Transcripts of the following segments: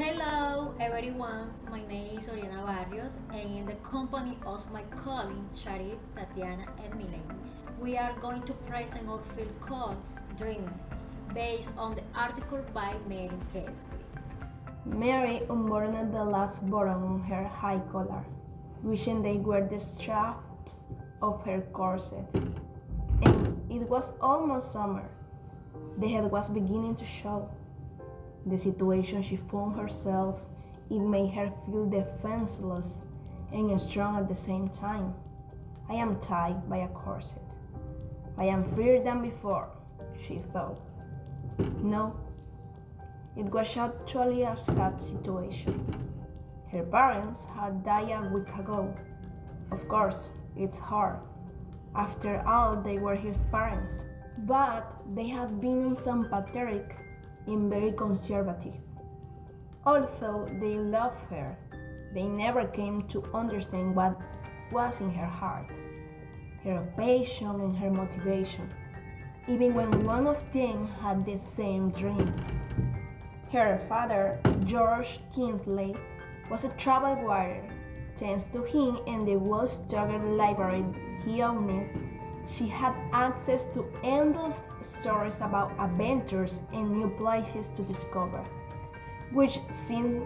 Hello everyone, my name is Oriana Barrios and in the company of my colleagues Charit, Tatiana and Milene, we are going to present our film called Dreaming, based on the article by Mary Kesley. Mary unbuttoned the last button on her high collar, wishing they were the straps of her corset. And it was almost summer. The head was beginning to show. The situation she found herself, it made her feel defenseless and strong at the same time. I am tied by a corset. I am freer than before, she thought. No, it was actually a sad situation. Her parents had died a week ago. Of course, it's hard. After all, they were his parents. But they had been unsympathetic and very conservative. Although they loved her, they never came to understand what was in her heart, her passion and her motivation, even when one of them had the same dream. Her father, George Kingsley, was a travel writer. Thanks to him and the well-stocked library he owned, she had access to endless stories about adventures and new places to discover, which since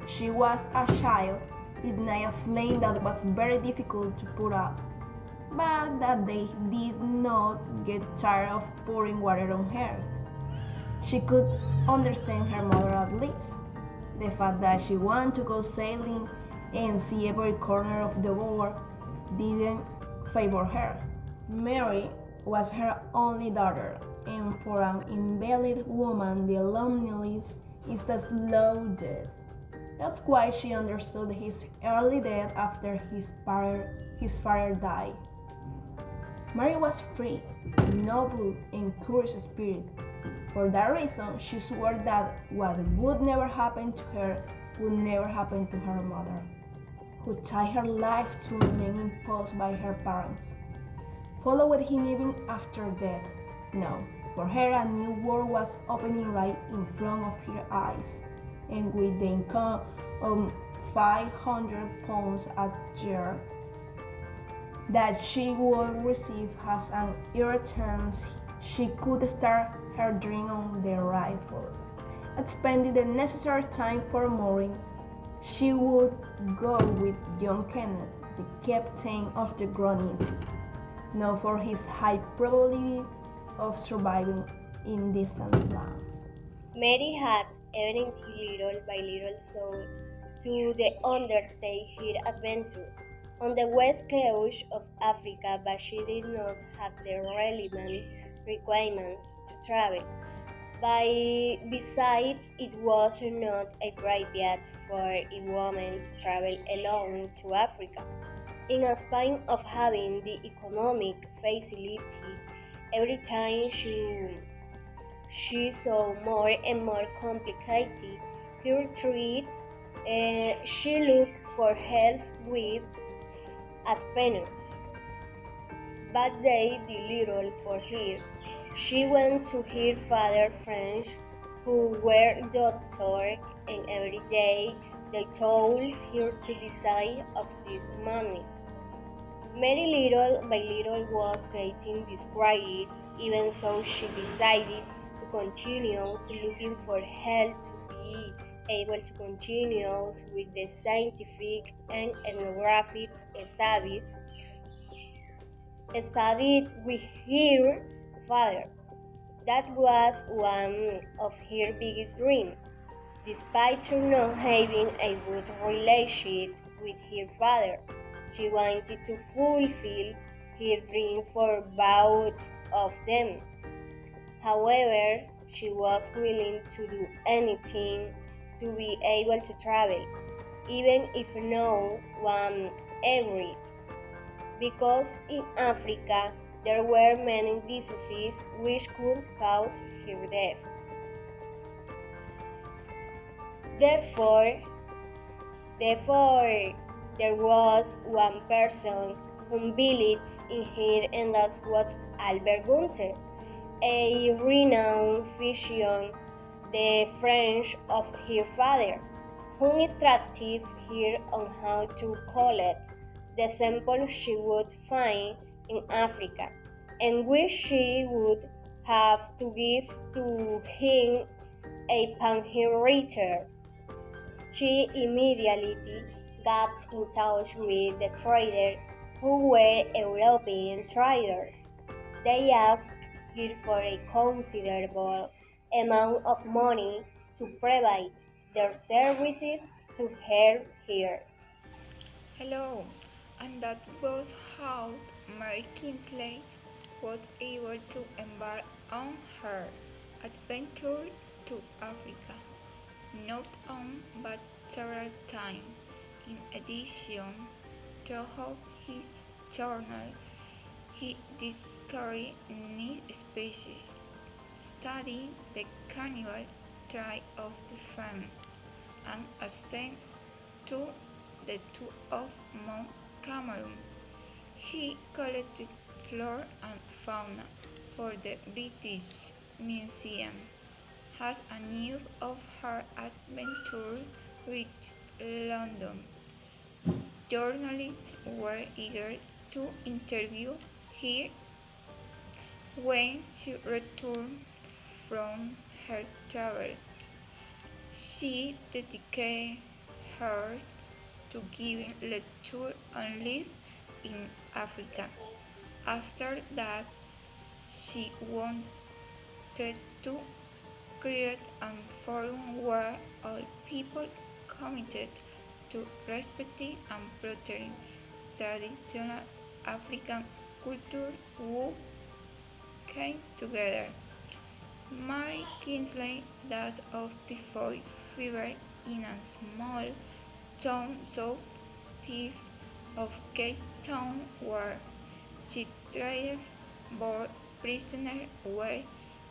she was a child, ignited a flame that was very difficult to put out, but that they did not get tired of pouring water on her. She could understand her mother at least. The fact that she wanted to go sailing and see every corner of the world didn't favor her. Mary was her only daughter, and for an invalid woman, the loneliness is a slow death. That's why she understood his early death after his father died. Mary was free, noble, and curious spirit. For that reason, she swore that what would never happen to her would never happen to her mother, who tied her life to remain imposed by her parents. Followed him even after death. No, for her a new world was opening right in front of her eyes, and with the income of £500 a year that she would receive as an inheritance, she could start her dream on the right foot. Spending the necessary time for mooring, she would go with John Kenneth, the captain of the Granite, known for his high probability of surviving in distant lands. Mary had, evidently little by little, sought to undertake her adventure on the west coast of Africa, but she did not have the relevant requirements to travel. Besides, it was not appropriate for a woman to travel alone to Africa. In spite of having the economic facility, every time she saw more and more complicated her treat, she looked for help with adventures. But they did little for her. She went to her father's friends, who were doctors, and every day they told her to decide of these madness. Mary little by little was getting discouraged, even so she decided to continue looking for help to be able to continue with the scientific and ethnographic studied with her father. That was one of her biggest dreams. Despite her not having a good relationship with her father, she wanted to fulfill her dream for both of them. However, she was willing to do anything to be able to travel, even if no one agreed, because in Africa there were many diseases which could cause her death. Therefore, there was one person who believed in her, and that was Albert Gunther, a renowned physician the French of her father, who instructed her on how to collect the samples she would find in Africa, and which she would have to give to him upon her return. She immediately got in touch with the traders who were European traders. They asked her for a considerable amount of money to provide their services to her here. Hello, and that was how Mary Kingsley was able to embark on her adventure to Africa, not one but several times. In addition, throughout his journal, he discovered new species, studied the cannibal tribe of the Fang, and ascended to the top of Mount Cameroon. He collected flora and fauna for the British Museum. As a news of her adventure reached London, journalists were eager to interview her. When she returned from her travels, she dedicated herself to giving lectures on life in Africa. After that, she wanted to create a forum where all people committed to respecting and protecting traditional African culture would came together. Mary Kingsley died of typhoid fever in a small town south of Cape Town where she traded for prisoners where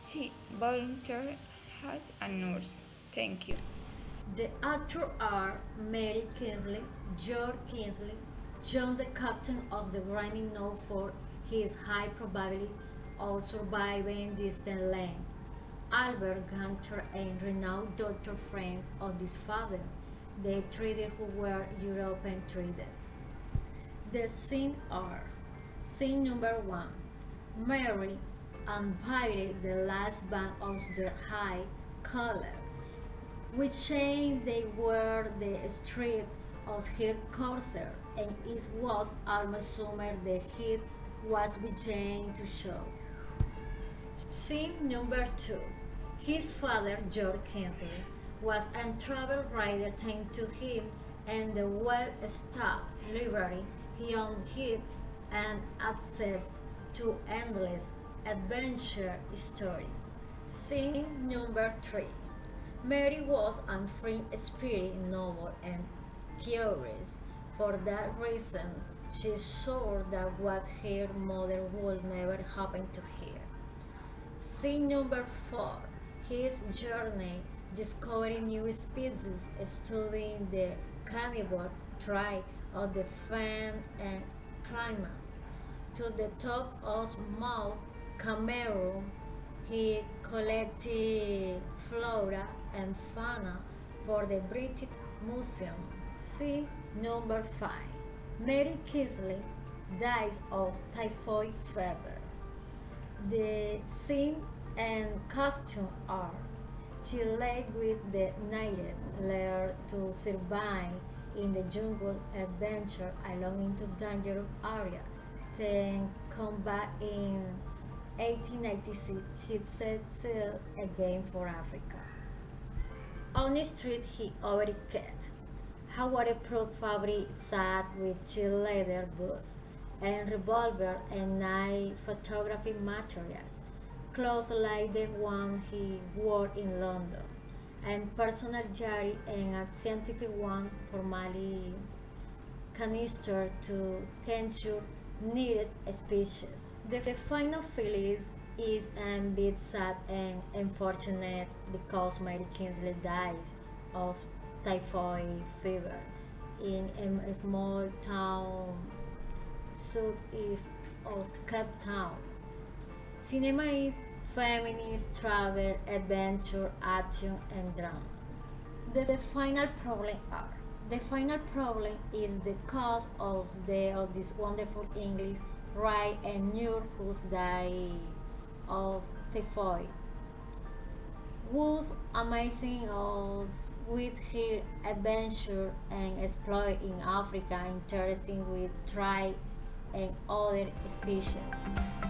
she volunteered as a nurse. Thank you. The actors are Mary Kingsley, George Kingsley, John the captain of the grinding known for his high probability of surviving distant land, Albert Ganter and renowned Dr. Frank of his father, the traders who were European traders. The scene are scene number 1. Mary invited the last band of their high color, which chain they were the street of her corsair, and it was almost summer the heat was beginning to show. Scene number 2. His father, George Kingsley, was a travel writer thanks to him and the well-stocked library he owned him and access to endless adventure stories. Scene number 3. Mary was a free spirit in novel and theories. For that reason, she saw that what her mother would never happen to her. Scene number 4. His journey discovering new species, studying the cannibal tribe of the Fan and climbing to the top of Mount Cameroon. He collected flora and fauna for the British Museum. Scene number 5. Mary Kingsley dies of typhoid fever. The scene and costume are she led with the natives, learned to survive in the jungle adventure along into dangerous area. Then come back in 1896, he set sail again for Africa. On the street he overcut. A waterproof fabric sat with chill leather boots and revolver and night photography material, clothes like the one he wore in London, and personal diary and a scientific one formally canister to ensure needed species. The final feeling is a bit sad and unfortunate because Mary Kingsley died of typhoid fever in a small town southeast of Cape Town. Cinema is feminist, travel, adventure, action, and drama. The final problem are the final problem is the cause of this wonderful English right and new whose die of typhoid was amazing us with her adventure and exploit in Africa interesting with tribe and other species.